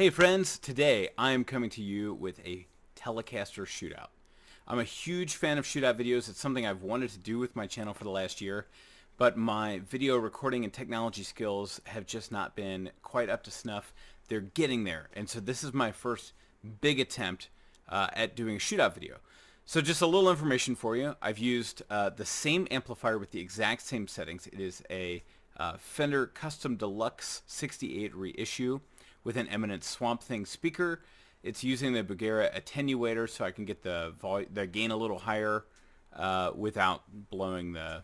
Hey friends, today I am coming to you with a Telecaster Shootout. I'm a huge fan of Shootout videos. It's something I've wanted to do with my channel for the last year, but my video recording and technology skills have just not been quite up to snuff. They're getting there, and so this is my first big attempt at doing a Shootout video. So just a little information for you. I've used the same amplifier with the exact same settings. It is a Fender Custom Deluxe 68 Reissue with an Eminence Swamp Thing speaker. It's using the Bulgara attenuator so I can get the gain a little higher without blowing the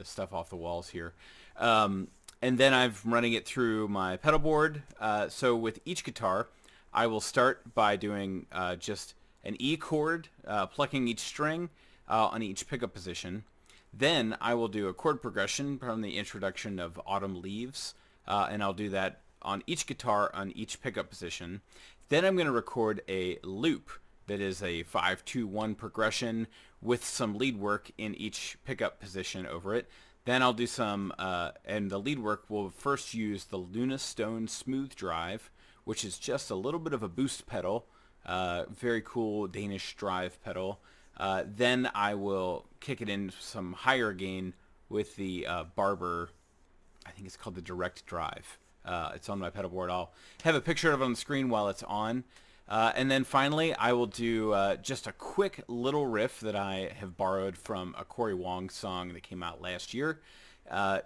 stuff off the walls here. And then I'm running it through my pedal board. So with each guitar, I will start by doing just an E chord, plucking each string on each pickup position. Then I will do a chord progression from the introduction of Autumn Leaves, and I'll do that on each guitar on each pickup position. Then I'm going to record a loop that is a 5-2-1 progression with some lead work in each pickup position over it. Then I'll do some, and the lead work will first use the Lunastone Smooth Drive, which is just a little bit of a boost pedal, very cool Danish drive pedal. Then I will kick it in some higher gain with the Barber, I think it's called the Direct Drive. It's on my pedal board. I'll have a picture of it on the screen while it's on. And then finally, I will do just a quick little riff that I have borrowed from a Corey Wong song that came out last year,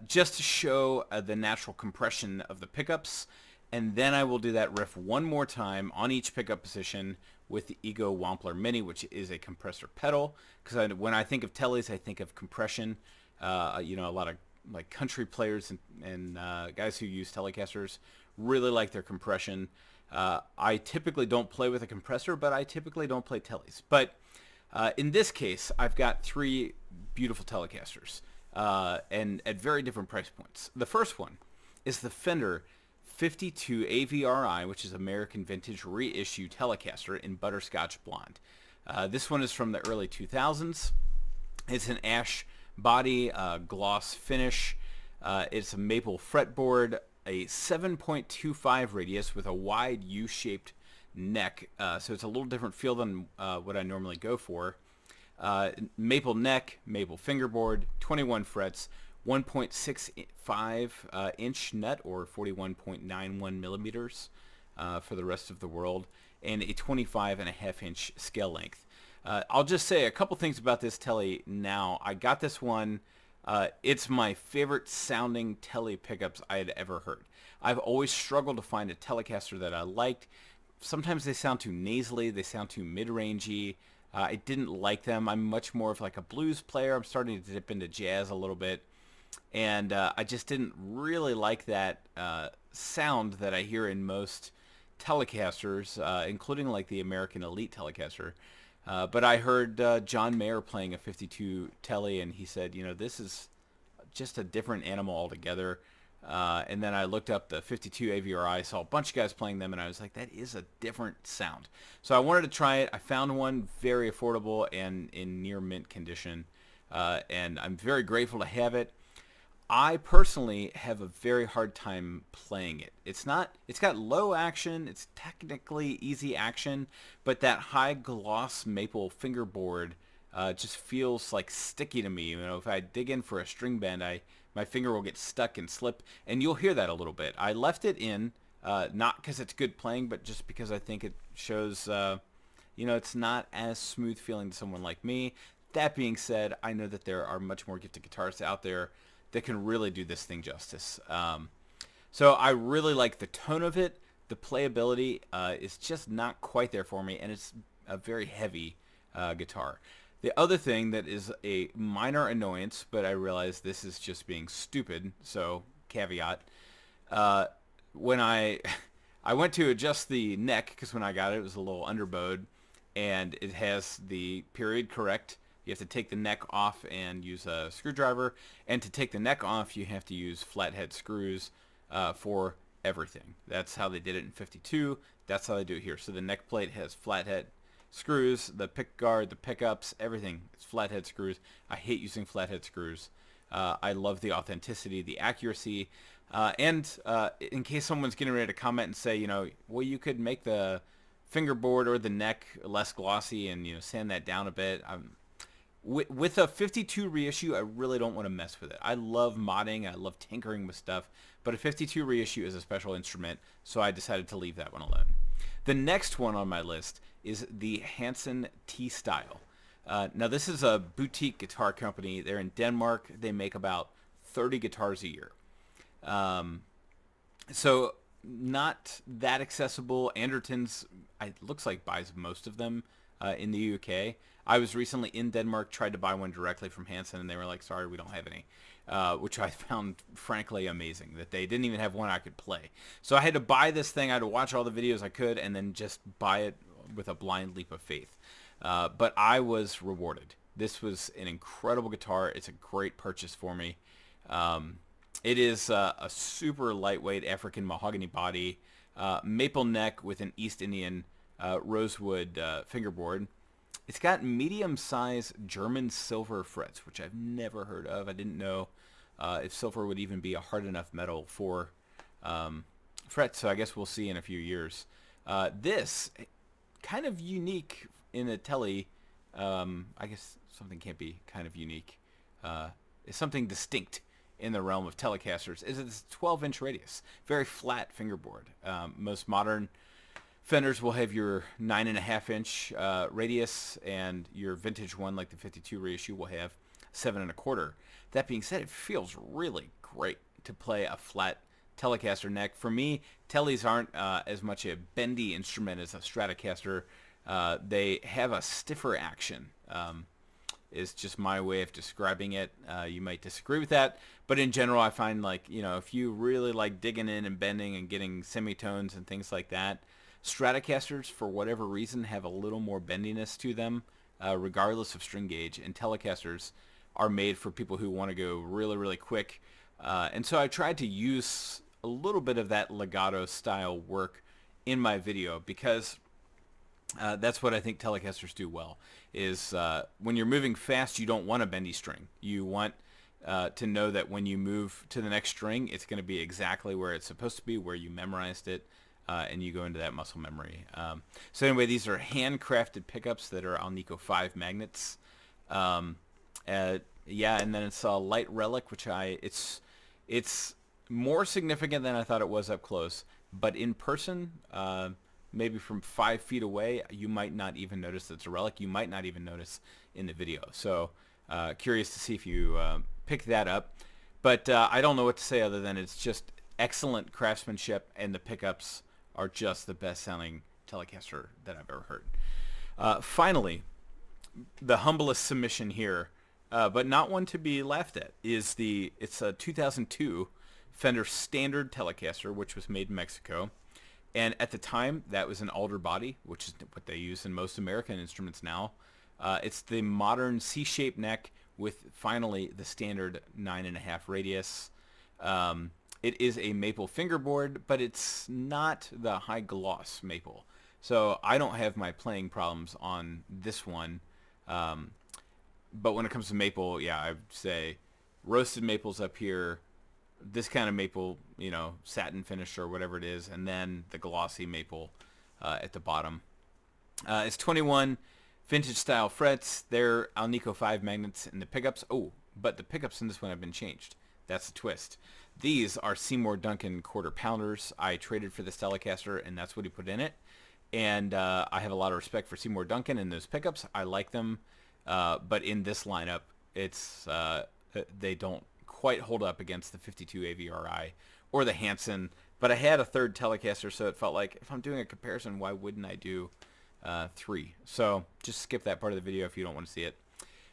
just to show the natural compression of the pickups. And then I will do that riff one more time on each pickup position with the Ego Wampler Mini, which is a compressor pedal. Because when I think of Teles, I think of compression. You know, a lot of like country players and guys who use Telecasters really like their compression. I typically don't play with a compressor, but I typically don't play Teles. But in this case, I've got three beautiful Telecasters, and at very different price points. The first one is the Fender 52 AVRI, which is American Vintage Reissue Telecaster in Butterscotch Blonde. This one is from the early 2000s. It's an ash body, gloss finish. It's a maple fretboard, a 7.25 radius with a wide U-shaped neck, so it's a little different feel than what I normally go for. Maple neck, maple fingerboard, 21 frets, 1.65 inch nut or 41.91 millimeters for the rest of the world, and a 25.5 inch scale length. I'll just say a couple things about this Tele now. I got this one. It's my favorite sounding Tele pickups I had ever heard. I've always struggled to find a Telecaster that I liked. Sometimes they sound too nasally. They sound too mid-rangey. I didn't like them. I'm much more of like a blues player. I'm starting to dip into jazz a little bit. And I just didn't really like that sound that I hear in most Telecasters, including like the American Elite Telecaster. But I heard John Mayer playing a 52 Tele, and he said, you know, this is just a different animal altogether. And then I looked up the 52 AVRI, saw a bunch of guys playing them, and I was like, that is a different sound. So I wanted to try it. I found one very affordable and in near mint condition, and I'm very grateful to have it. I personally have a very hard time playing it. It's got low action, it's technically easy action, but that high gloss maple fingerboard just feels like sticky to me. You know, if I dig in for a string bend, my finger will get stuck and slip, and you'll hear that a little bit. I left it in, not because it's good playing, but just because I think it shows, you know, it's not as smooth feeling to someone like me. That being said, I know that there are much more gifted guitarists out there that can really do this thing justice. So I really like the tone of it. The playability is just not quite there for me, and it's a very heavy guitar. The other thing that is a minor annoyance, but I realize this is just being stupid, so caveat. When I went to adjust the neck, because when I got it, it was a little underbowed, and it has the period correct. You have to take the neck off and use a screwdriver, and to take the neck off, you have to use flathead screws for everything. That's how they did it in 52. That's how they do it here. So the neck plate has flathead screws, the pick guard, the pickups, everything is flathead screws. I hate using flathead screws. I love the authenticity, the accuracy. In case someone's getting ready to comment and say, you know, well, you could make the fingerboard or the neck less glossy and, you know, sand that down a bit. With a 52 reissue, I really don't want to mess with it. I love modding, I love tinkering with stuff, but a 52 reissue is a special instrument, so I decided to leave that one alone. The next one on my list is the Hansen T-Style. Now this is a boutique guitar company. They're in Denmark. They make about 30 guitars a year. So not that accessible. Anderton's, it looks like, buys most of them in the UK. I was recently in Denmark, tried to buy one directly from Hansen, and they were like, sorry, we don't have any, which I found frankly amazing, that they didn't even have one I could play. So I had to buy this thing. I had to watch all the videos I could and then just buy it with a blind leap of faith. But I was rewarded. This was an incredible guitar. It's a great purchase for me. It is a super lightweight African mahogany body, maple neck with an East Indian rosewood fingerboard. It's got medium-sized German silver frets, which I've never heard of. I didn't know if silver would even be a hard enough metal for frets, so I guess we'll see in a few years. This, kind of unique in a Tele, I guess something can't be kind of unique. It's something distinct in the realm of Telecasters, is it's a 12-inch radius. Very flat fingerboard. Most modern Fenders will have your 9.5-inch radius, and your vintage one, like the 52 reissue, will have 7.25. That being said, it feels really great to play a flat Telecaster neck. For me, Teles aren't as much a bendy instrument as a Stratocaster. They have a stiffer action. Is just my way of describing it. You might disagree with that, but in general, I find, like, you know, if you really like digging in and bending and getting semitones and things like that, Stratocasters, for whatever reason, have a little more bendiness to them, regardless of string gauge, and Telecasters are made for people who want to go really, really quick. And so I tried to use a little bit of that legato style work in my video, because that's what I think Telecasters do well, is when you're moving fast, you don't want a bendy string. You want to know that when you move to the next string, it's going to be exactly where it's supposed to be, where you memorized it, and you go into that muscle memory. So anyway, these are handcrafted pickups that are Alnico 5 magnets. Yeah, and then it's a light Relic, which it's more significant than I thought it was up close, but in person, maybe from 5 feet away, you might not even notice it's a Relic. You might not even notice in the video. So curious to see if you pick that up. But I don't know what to say other than it's just excellent craftsmanship, and the pickups are just the best sounding Telecaster that I've ever heard. Finally, the humblest submission here, but not one to be laughed at, is it's a 2002 Fender Standard Telecaster, which was made in Mexico. And at the time, that was an alder body, which is what they use in most American instruments now. It's the modern C-shaped neck with, finally, the standard 9.5 radius. It is a maple fingerboard, but it's not the high gloss maple. So I don't have my playing problems on this one. But when it comes to maple, yeah, I would say roasted maples up here, this kind of maple, you know, satin finish or whatever it is, and then the glossy maple at the bottom. It's 21 vintage style frets. They're Alnico 5 magnets in the pickups. Oh, but the pickups in this one have been changed. That's the twist. These are Seymour Duncan quarter pounders. I traded for this Telecaster, and that's what he put in it. And I have a lot of respect for Seymour Duncan and those pickups. I like them, but in this lineup, they don't quite hold up against the 52 AVRI or the Hansen. But I had a third Telecaster, so it felt like if I'm doing a comparison, why wouldn't I do 3? So just skip that part of the video if you don't want to see it.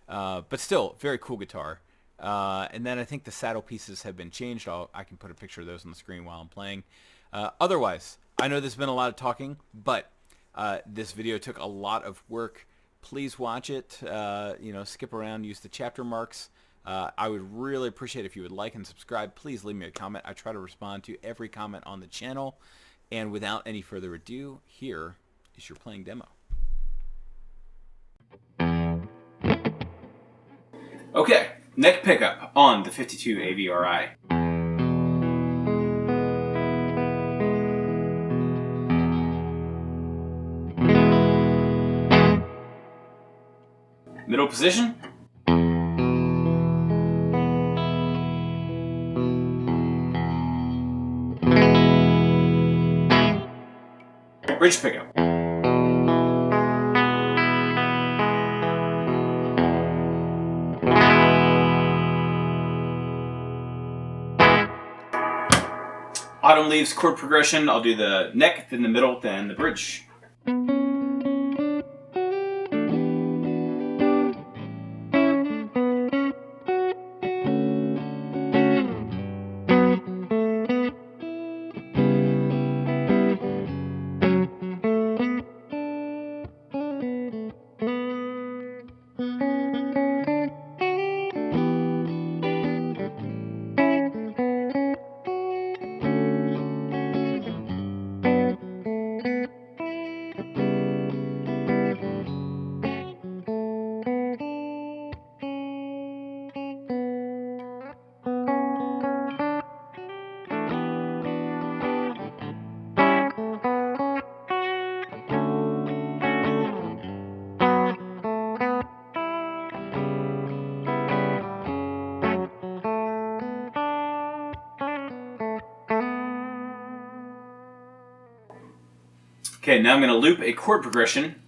But still, very cool guitar. And then I think the saddle pieces have been changed. I can put a picture of those on the screen while I'm playing. Otherwise, I know there's been a lot of talking, but this video took a lot of work. Please watch it. You know, skip around, use the chapter marks. I would really appreciate if you would like and subscribe. Please leave me a comment. I try to respond to every comment on the channel. And without any further ado, here is your playing demo. Okay, neck pickup on the 52 AVRI. Middle position. Bridge pickup. Autumn leaves chord progression. I'll do the neck, then the middle, then the bridge. Okay, now I'm going to loop a chord progression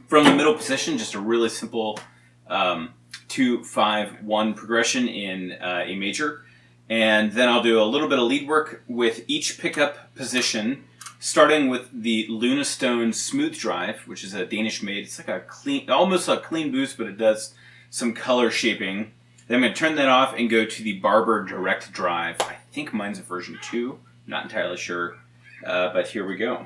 from the middle position, just a really simple 2-5-1 progression in A major. And then I'll do a little bit of lead work with each pickup position, starting with the Lunastone Smooth Drive, which is a Danish made. It's like a clean, almost a clean boost, but it does some color shaping. Then I'm going to turn that off and go to the Barber Direct Drive. I think mine's a version 2, not entirely sure, but here we go.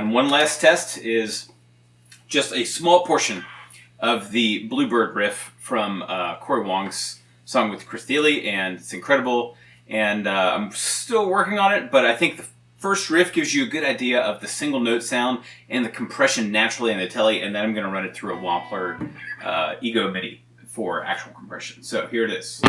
And one last test is just a small portion of the Bluebird riff from Corey Wong's song with Chris Thiele, and it's incredible. And I'm still working on it, but I think the first riff gives you a good idea of the single note sound and the compression naturally in the Tele, and then I'm going to run it through a Wampler Ego Mini for actual compression. So here it is.